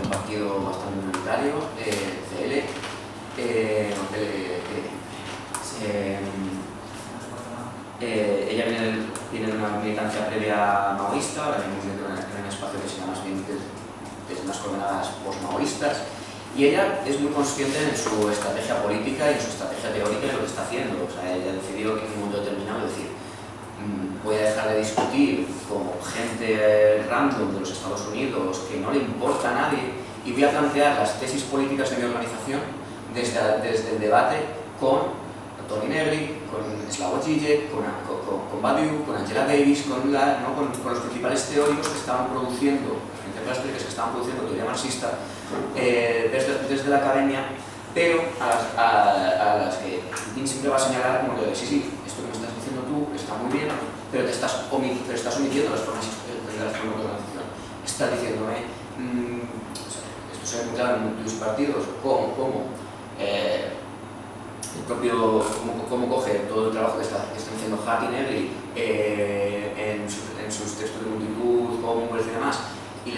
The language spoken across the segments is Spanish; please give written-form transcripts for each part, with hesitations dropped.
un partido bastante minoritario, CL. Ella viene de una militancia previa maoísta, ahora mismo vive en un espacio que se llama más bien desde unas coordenadas post-maoístas, y ella es muy consciente en su estrategia política y en su estrategia teórica de lo que está haciendo. O sea, ella decidió que en un momento determinado decir, voy a dejar de discutir con gente random de los Estados Unidos que no le importa a nadie y voy a plantear las tesis políticas de mi organización desde el debate con Tony Negri, con Slavoj Žižek, con Badiou, con Angela Davis, con los principales teóricos que estaban produciendo, que estaban produciendo teoría marxista desde la academia, pero a las que Dean siempre va a señalar como de sí, esto que me estás diciendo tú está muy bien, pero estás omitiendo las formas de organización. Estás diciéndome, esto se ve muy claro en tus partidos, cómo coge todo el trabajo que están haciendo Hart y Negri en sus textos de multitud, Converse y demás, y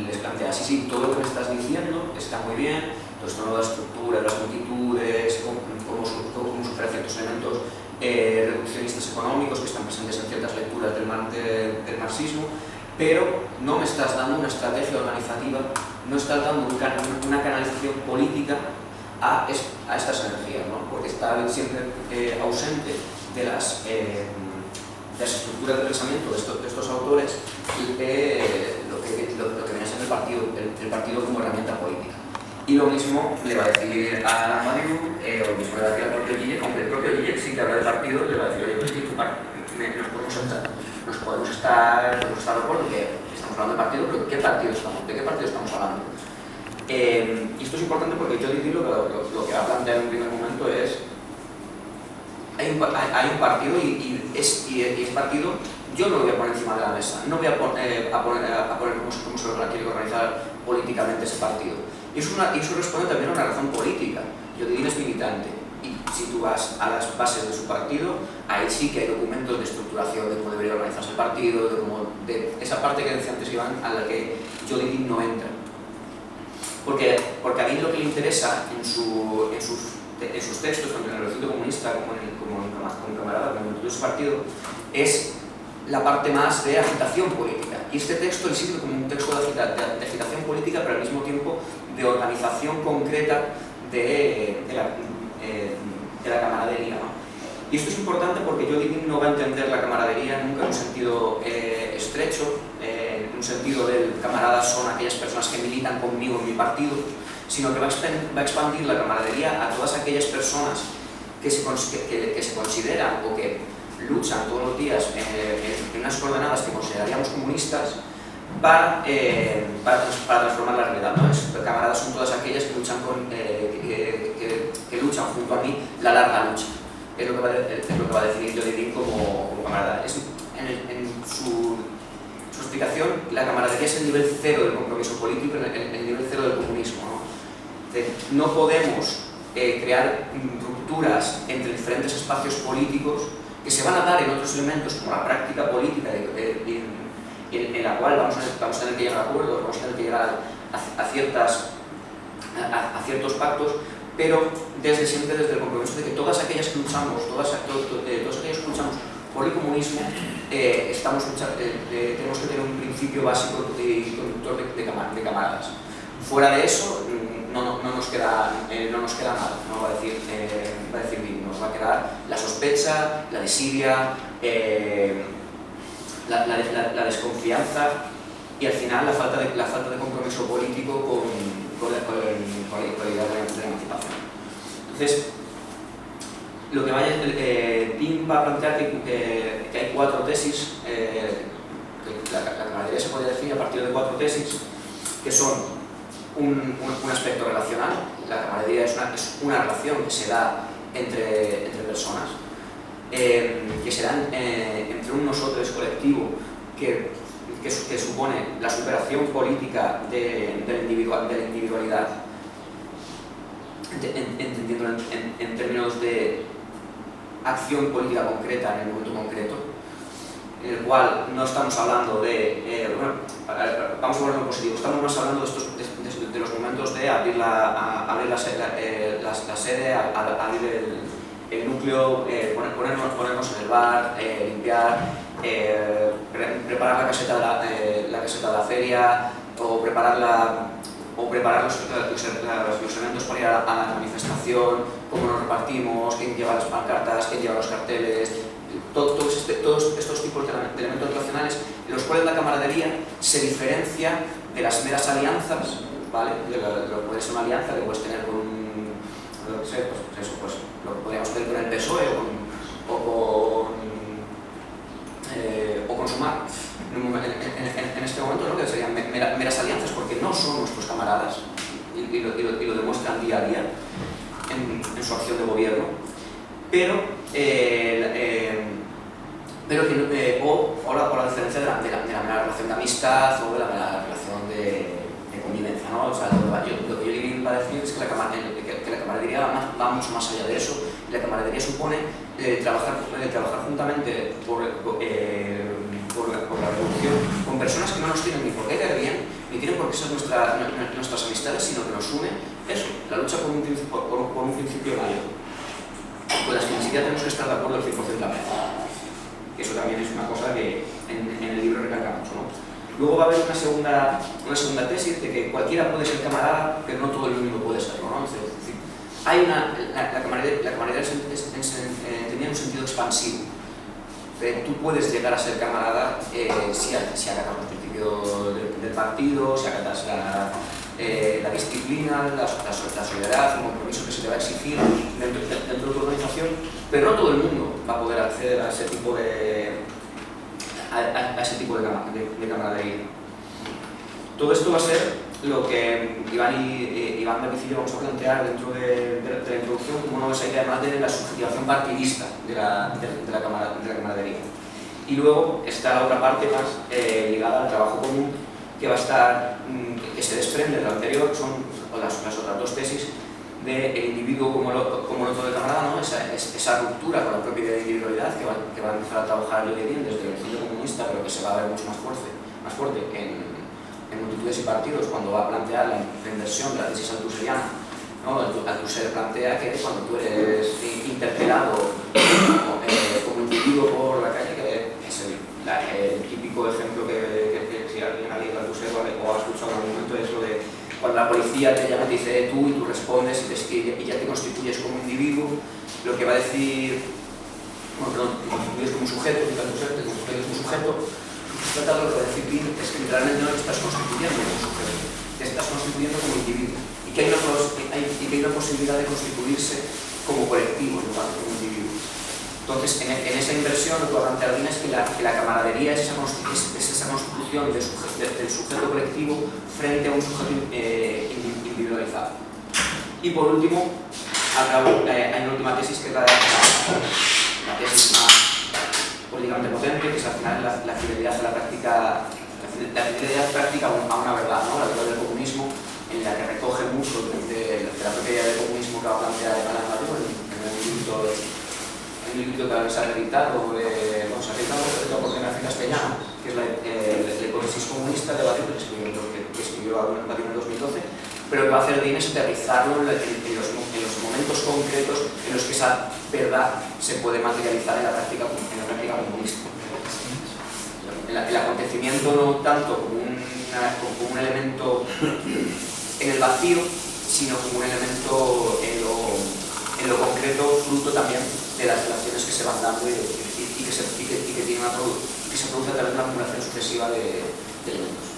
les plantea, sí, todo lo que me estás diciendo está muy bien, toda esta nueva estructura de las multitudes, cómo supera ciertos elementos reduccionistas económicos que están presentes en ciertas lecturas del marxismo, pero no me estás dando una estrategia organizativa, no estás dando una canalización política a estas energías, ¿no? Porque está siempre ausente de las estructuras de pensamiento de estos autores lo que viene a ser el partido como herramienta política. Y lo mismo le va a decir a Badiou, o lo mismo le va a decir al propio Žižek, aunque el propio Žižek sí que habla de partido, le va a decir, oye, nos podemos estar de acuerdo que estamos hablando de partido, pero ¿de qué partido estamos hablando? Y esto es importante porque yo digo lo que va a plantear en un primer momento es hay un partido y ese partido yo no lo voy a poner encima de la mesa, no voy a poner cómo se lo quiere organizar políticamente ese partido. Y eso responde también a una razón política. Jodedin es militante y si tú vas a las bases de su partido, ahí sí que hay documentos de estructuración de cómo debería organizarse el partido, de esa parte que decía antes Iván, a la que Jodedin no entra. Porque a mí lo que le interesa en sus textos, tanto en el Recinto Comunista como en Camarada, como en todo su partido, es la parte más de agitación política. Y este texto le sirve como un texto de agitación política, pero al mismo tiempo de organización concreta de la camaradería, ¿no? Y esto es importante porque Jodedin no va a entender la camaradería nunca en un sentido estrecho, en un sentido del camaradas son aquellas personas que militan conmigo en mi partido, sino que va a expandir la camaradería a todas aquellas personas que se consideran o que luchan todos los días en unas coordenadas que consideraríamos comunistas para transformar la realidad, ¿no? Camaradas son todas aquellas que luchan, que luchan junto a mí la larga lucha. Es lo que va a definir Jodedin como camarada. En su explicación, la camaradería es el nivel cero del compromiso político, el nivel cero del comunismo, ¿no? No podemos crear rupturas entre diferentes espacios políticos que se van a dar en otros elementos como la práctica política en la cual vamos a tener que llegar a acuerdos, vamos a tener que llegar a ciertos pactos, pero siempre desde el compromiso de que todas aquellas que luchamos, todos aquellos que luchamos por el comunismo, tenemos que tener un principio básico y conductor de camaradas. Fuera de eso, no nos queda nada, ¿no? Va a decir nos va a quedar la sospecha, la desidia, la desconfianza y al final la falta de compromiso político con la idea de la emancipación. Entonces, lo que Dean va a plantear que hay 4 tesis, que la camaradería se puede definir a partir de 4 tesis, que son un aspecto relacional. La camaradería es una relación que se da entre personas, que se da entre un nosotros colectivo que supone la superación política de la individualidad, entendiéndolo en términos de acción política concreta en el momento concreto, en el cual no estamos hablando de, bueno, vamos a ponerlo en positivo, estamos más hablando de los momentos de abrir la sede, abrir el núcleo, ponernos en el bar, limpiar, preparar la caseta de la feria, o preparar los eventos para ir a la manifestación, cómo nos repartimos, quién lleva las pancartas, quién lleva los carteles, todos estos tipos de elementos relacionales en los cuales la camaradería se diferencia de las meras alianzas, ¿vale? Lo que puede ser una alianza que puedes tener con un, no sé, pues lo que podríamos tener con el PSOE o con Sumar. En este momento, ¿no? Que serían meras alianzas porque no son nuestros camaradas y lo demuestran día a día en su acción de gobierno, o la diferencia de la mera relación de amistad o de la mera relación de convivencia, ¿no? O sea, lo que yo iba a decir es que la camaradería va mucho más allá de eso, y la camaradería supone trabajar juntamente por la revolución con personas que no nos tienen ni por qué caer bien, ni tienen por qué ser nuestras amistades, sino que nos une eso, la lucha por un principio mayor, con las que ni siquiera tenemos que estar de acuerdo al 100% de la vez. Eso también es una cosa que en el libro recalcamos, ¿no? Luego va a haber una segunda tesis de que cualquiera puede ser camarada, pero no todo el mundo puede serlo, ¿no? Es decir, la camaradería es entendida en un sentido expansivo. Tú puedes llegar a ser camarada si acatas los principios del partido, si acatas la disciplina, la solidaridad, el compromiso que se te va a exigir dentro de tu organización, pero no todo el mundo va a poder acceder a ese tipo de camaradería. Todo esto va a ser lo que Iván David y yo vamos a plantear dentro de la introducción como una idea más de la subjetivación partidista de la camaradería. Y luego está la otra parte más ligada al trabajo común, que va a estar, que se desprende de lo anterior, son las otras dos tesis del individuo como otro de camarada, ¿no? Esa ruptura con la propia idea de individualidad que va a empezar a trabajar Lenin desde el centro comunista, pero que se va a ver mucho más fuerte en multitudes y partidos cuando va a plantear la inversión de la tesis althuseriana, ¿no? Althusser plantea que cuando tú eres interpelado como individuo por la calle, que es el típico ejemplo que si alguien ha leído Althusser o ha escuchado en algún momento, es lo de cuando la policía te llama y te dice tú y tú respondes y ya te constituyes como individuo, lo que va a decir, bueno, perdón, te constituyes como un sujeto, te constituyes como un sujeto. Tratado lo que decir es que literalmente no te estás constituyendo como sujeto, te estás constituyendo como individuo y que hay una posibilidad de constituirse como colectivo en lugar de como individuo. Entonces, en esa inversión lo que va a plantear Dina es que la camaradería es esa constitución del sujeto colectivo frente a un sujeto individualizado. Y por último, hay una última tesis que es la tesis más políticamente potente, que es al final la fidelidad a la práctica, la fidelidad práctica a una verdad, ¿no? La verdad del comunismo, en la que recoge mucho de la propia idea del comunismo que va a plantear en el libro que se ha reeditado, se ha reeditado por Generación Castellana, que es la hipótesis comunista de Badiou, que escribió Badiou en 2012, pero lo que va a hacer Dean es aterrizarlo en los momentos concretos en los que esa verdad se puede materializar en la práctica comunista. El acontecimiento no tanto como un elemento en el vacío, sino como un elemento en lo concreto, fruto también de las relaciones que se van dando y que se produce a través de una acumulación sucesiva de elementos.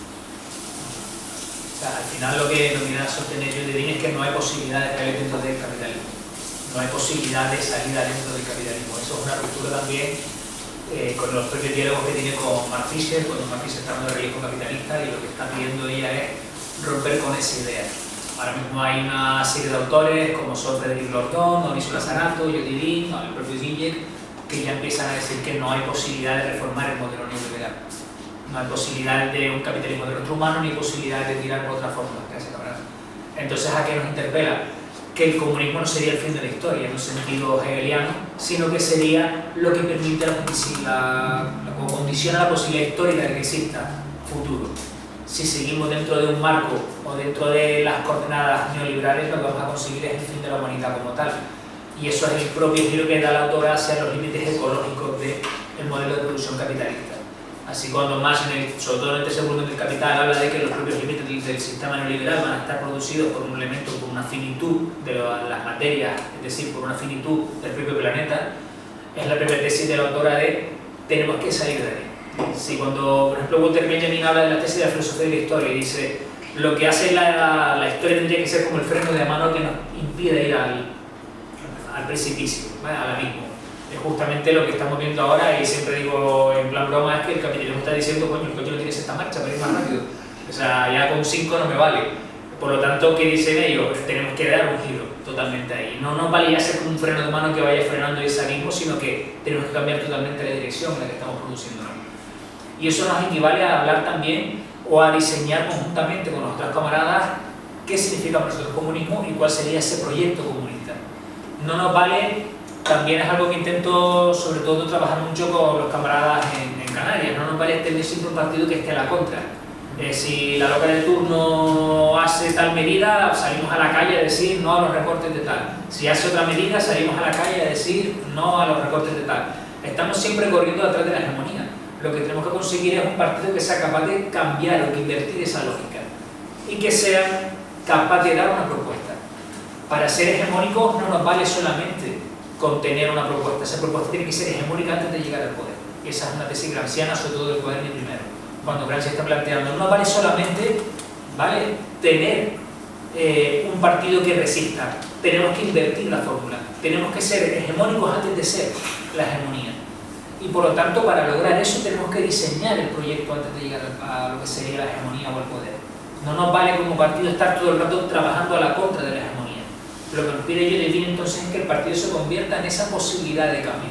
Al final lo que viene a sostener yo de Dean es que no hay posibilidad de caer dentro del capitalismo, no hay posibilidad de salida dentro del capitalismo. Eso es una ruptura también con los propios diálogos que tiene con Mark Fisher, cuando Mark Fisher está hablando de realismo capitalista, y lo que está pidiendo ella es romper con esa idea. Ahora mismo hay una serie de autores como son Frederick Lordon, Onisola Sanato, Jody Dean, el propio Zizek, que ya empiezan a decir que no hay posibilidad de reformar el modelo neoliberal. No hay posibilidad de un capitalismo de nuestro humano ni posibilidad de tirar por otra fórmula. Entonces, ¿a qué nos interpela? que el comunismo no sería el fin de la historia en un sentido hegeliano, sino que sería lo que permite o condiciona la posibilidad histórica de que exista futuro. Si seguimos dentro de un marco o dentro de las coordenadas neoliberales, lo que vamos a conseguir es el fin de la humanidad como tal. Y eso es el propio giro que da la autora hacia los límites ecológicos del modelo de producción capitalista. Así cuando Marx, sobre todo en el tercer volumen del Capital, habla de que los propios límites del sistema neoliberal van a estar producidos por un elemento, por una finitud de las materias, es decir, por una finitud del propio planeta, es la propia tesis de la autora de tenemos que salir de ahí. Si cuando, por ejemplo, Walter Benjamin habla de la tesis de la filosofía de la historia y dice lo que hace la historia tendría que ser como el freno de mano que nos impide ir al precipicio, ¿vale? Al abismo. Es justamente lo que estamos viendo ahora y siempre digo en plan broma es que el capitalismo está diciendo coño, el coche no tiene esta marcha para ir más rápido, o sea, ya con 5 no me vale. Por lo tanto, ¿qué dicen ellos? Tenemos que dar un giro totalmente ahí. No nos vale ya ser como un freno de mano que vaya frenando ese abismo, sino que tenemos que cambiar totalmente la dirección en la que estamos produciendo. Y eso nos equivale a hablar también o a diseñar conjuntamente con nuestras camaradas qué significa para nosotros el comunismo y cuál sería ese proyecto comunista. No nos vale, también es algo que intento sobre todo trabajar mucho con los camaradas en Canarias, no nos vale tener siempre un partido que esté a la contra. Si la loca de turno hace tal medida, salimos a la calle a decir no a los recortes de tal. Si hace otra medida, salimos a la calle a decir no a los recortes de tal. Estamos siempre corriendo detrás de la hegemonía. Lo que tenemos que conseguir es un partido que sea capaz de cambiar o que invertir esa lógica y que sea capaz de dar una propuesta. Para ser hegemónicos no nos vale solamente con tener una propuesta, esa propuesta tiene que ser hegemónica antes de llegar al poder. Y esa es una tesis gramsciana, sobre todo del Cuaderni primero. Cuando Gramsci está planteando, no nos vale solamente tener un partido que resista, tenemos que invertir la fórmula, tenemos que ser hegemónicos antes de ser la hegemonía. Y por lo tanto, para lograr eso tenemos que diseñar el proyecto antes de llegar a lo que sería la hegemonía o el poder. No nos vale como partido estar todo el rato trabajando a la contra de la hegemonía. Lo que nos pide Levin entonces es que el partido se convierta en esa posibilidad de cambio.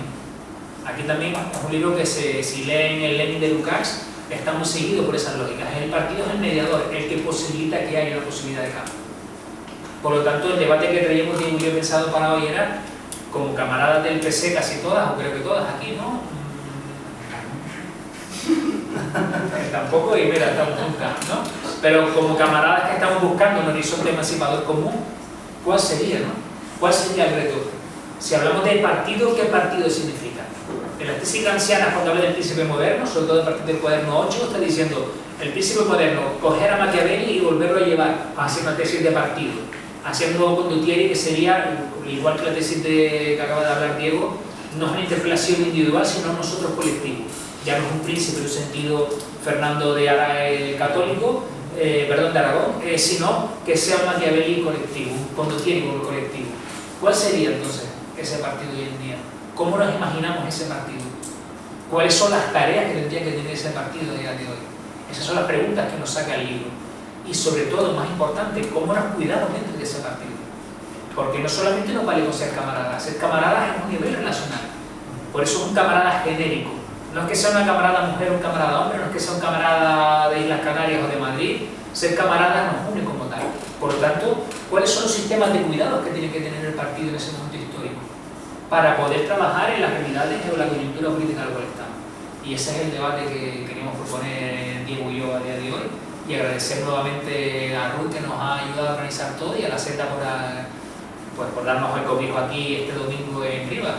Aquí también es un libro que si leen el Lenin de Lukács, está muy seguido por esas lógicas. El partido es el mediador, el que posibilita que haya una posibilidad de cambio. Por lo tanto, el debate que traíamos y yo he pensado para hoy era, como camaradas del PC, casi todas, o creo que todas aquí, ¿no? Tampoco, y mira, estamos juntas, ¿no? Pero como camaradas que estamos buscando un horizonte emancipador común, ¿cuál sería, no? ¿Cuál sería el reto? Si hablamos de partido, ¿qué partido significa? En las tesis gramscianas, cuando habla del príncipe moderno, sobre todo a partir del cuaderno 8, está diciendo el príncipe moderno, coger a Machiavelli y volverlo a llevar a hacer una tesis de partido, hacer un nuevo Condottieri que sería, igual que la tesis que acaba de hablar Diego, no es una interpelación individual, sino nosotros colectivos. Ya no es un príncipe en el sentido Fernando de Católico, de Aragón, sino que sea un Machiavelli colectivo, un Condottieri colectivo. ¿Cuál sería entonces ese partido hoy en día? ¿Cómo nos imaginamos ese partido? ¿Cuáles son las tareas que tendría que tener ese partido a día de hoy? Esas son las preguntas que nos saca el libro. Y sobre todo, más importante, ¿cómo nos cuidamos dentro de ese partido? Porque no solamente nos vale con ser camaradas es un nivel relacional. Por eso es un camarada genérico. No es que sea una camarada mujer o un camarada hombre, no es que sea un camarada de Islas Canarias o de Madrid. Ser camarada nos une como tal. Por lo tanto, ¿cuáles son los sistemas de cuidados que tiene que tener el partido en ese momento histórico? Para poder trabajar en las realidades o la coyuntura política en la cual estamos. Y ese es el debate que queríamos proponer Diego y yo a día de hoy. Y agradecer nuevamente a Ruth que nos ha ayudado a organizar todo y a la Z por darnos el cobijo aquí este domingo en Rivas.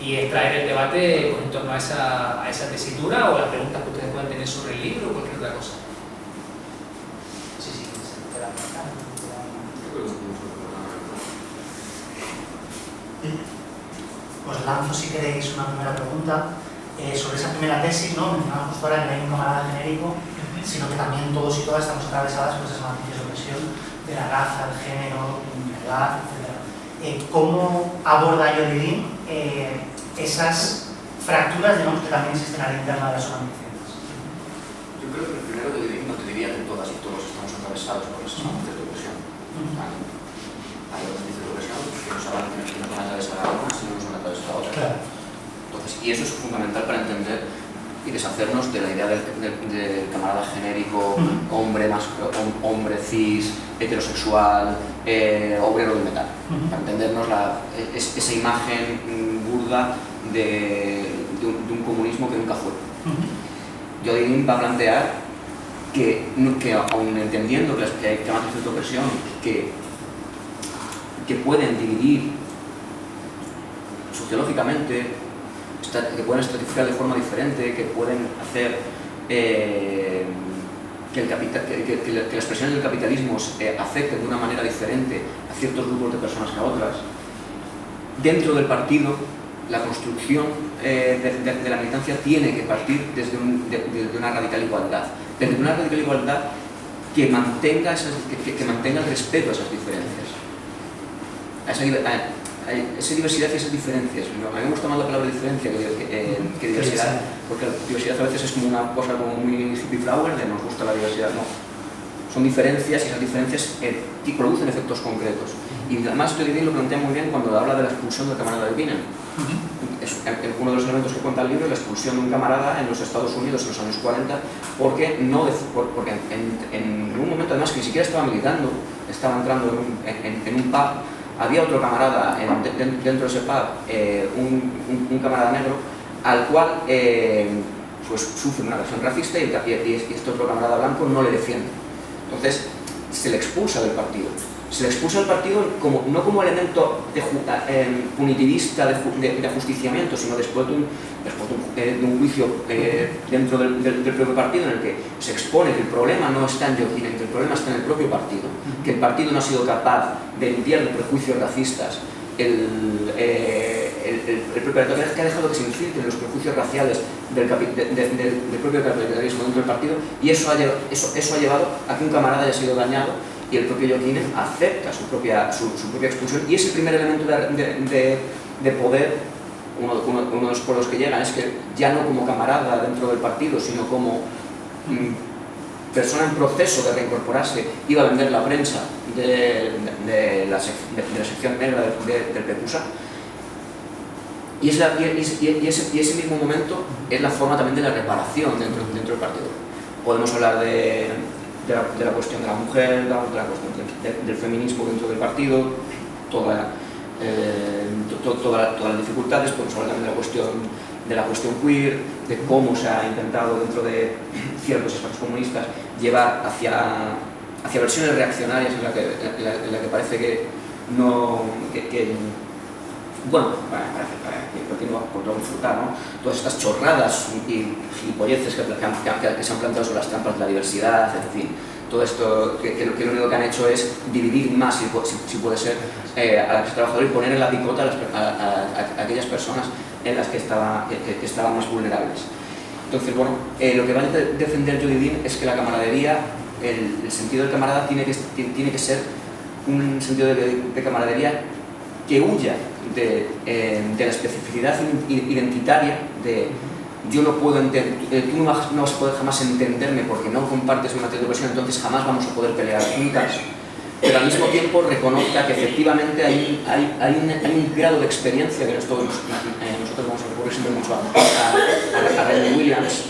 Y extraer el debate pues, en torno a esa tesitura o las preguntas que ustedes puedan tener sobre el libro o cualquier otra cosa. Sí, Pues lanzo, si queréis, una primera pregunta sobre esa primera tesis, ¿no? Mencionamos justo ahora que no hay un camarada genérico, sino que también todos y todas estamos atravesadas por esas matrices de opresión de la raza, el género, la edad, etc. ¿Cómo aborda Levin esas fracturas, digamos, que también existen a la interna de las organizaciones? Yo creo que el primero de Levin no te diría que todas y todos estamos atravesados por esas matrices de opresión. Hay matrices de opresión que nos van a atravesar a una, si no nos van a atravesar a otra. Claro. Entonces, y eso es fundamental para entender y deshacernos de la idea del camarada genérico, hombre cis, heterosexual, obrero del metal, para entendernos esa imagen burda de un comunismo que nunca fue. Jodin va a plantear que aun entendiendo que hay temas de opresión que pueden dividir sociológicamente, que pueden estratificar de forma diferente, que pueden hacer que las expresiones del capitalismo afecten de una manera diferente a ciertos grupos de personas que a otras. Dentro del partido, la construcción de la militancia tiene que partir desde una radical igualdad. Desde una radical igualdad que mantenga el respeto a esas diferencias. Esa diversidad y esas diferencias. A mí me gusta más la palabra diferencia que diversidad, porque la diversidad a veces es como una cosa como muy hippie flower, de nos gusta la diversidad. No, son diferencias y esas diferencias producen efectos concretos. Y además Jodin lo plantea muy bien cuando habla de la expulsión del camarada de Bienen. Es uno de los elementos que cuenta el libro es la expulsión de un camarada en los Estados Unidos en los años 40 porque en un momento además que ni siquiera estaba militando, estaba entrando en un pub. Había otro camarada dentro de ese pub, un camarada negro, al cual pues sufre una agresión racista y este otro camarada blanco no le defiende. Entonces se le expulsa del partido. Se le expulsa del partido no como elemento punitivista de ajusticiamiento, sino después de un juicio dentro del propio partido en el que se expone que el problema no está en Jodin, que el problema está en el propio partido, que el partido no ha sido capaz de limpiar de prejuicios racistas el propio partido, que ha dejado que se infiltren los prejuicios raciales del propio capitalismo dentro del partido, y eso ha llevado a que un camarada haya sido dañado y el propio Jodin acepta su propia expulsión. Y ese primer elemento de poder, uno de los pueblos que llegan, es que ya no como camarada dentro del partido, sino como persona en proceso de reincorporarse, iba a vender la prensa de la sección negra del PECUSA. Y ese mismo momento es la forma también de la reparación dentro del partido. Podemos hablar de la cuestión de la mujer, de la cuestión del feminismo dentro del partido, todas las dificultades. Podemos hablar también de la cuestión queer, de cómo se ha intentado dentro de ciertos espacios comunistas llevar hacia versiones reaccionarias en la que parece que no... Bueno, parece que no podemos disfrutar, ¿no? Todas estas chorradas y gilipolleces que se han planteado sobre las trampas de la diversidad, en fin, todo esto que lo único que han hecho es dividir más, si puede ser, a la clase trabajadora y poner en la picota a aquellas personas en las que estaban más vulnerables. Entonces, bueno, lo que va a defender Jodin es que la camaradería, el sentido del camarada tiene que ser un sentido de camaradería que huya de la especificidad identitaria de yo no puedo entender, tú no vas a poder jamás entenderme porque no compartes mi materia de opresión, entonces jamás vamos a poder pelear juntas, pero al mismo tiempo reconozca que efectivamente hay un grado de experiencia que nosotros vamos a recurrir siempre mucho a Raymond Williams,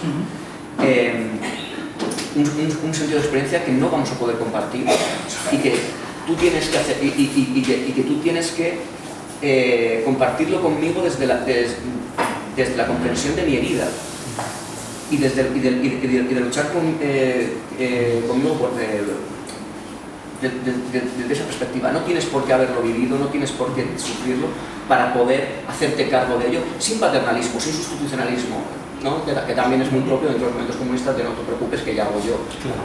un sentido de experiencia que no vamos a poder compartir y que tú tienes que hacer y que tú tienes que compartirlo conmigo desde la comprensión de mi herida y de luchar conmigo desde esa perspectiva. No tienes por qué haberlo vivido, no tienes por qué sufrirlo para poder hacerte cargo de ello sin paternalismo, sin sustitucionalismo, ¿no? Que también es muy propio dentro de los movimientos comunistas de no te preocupes que ya hago yo. Claro.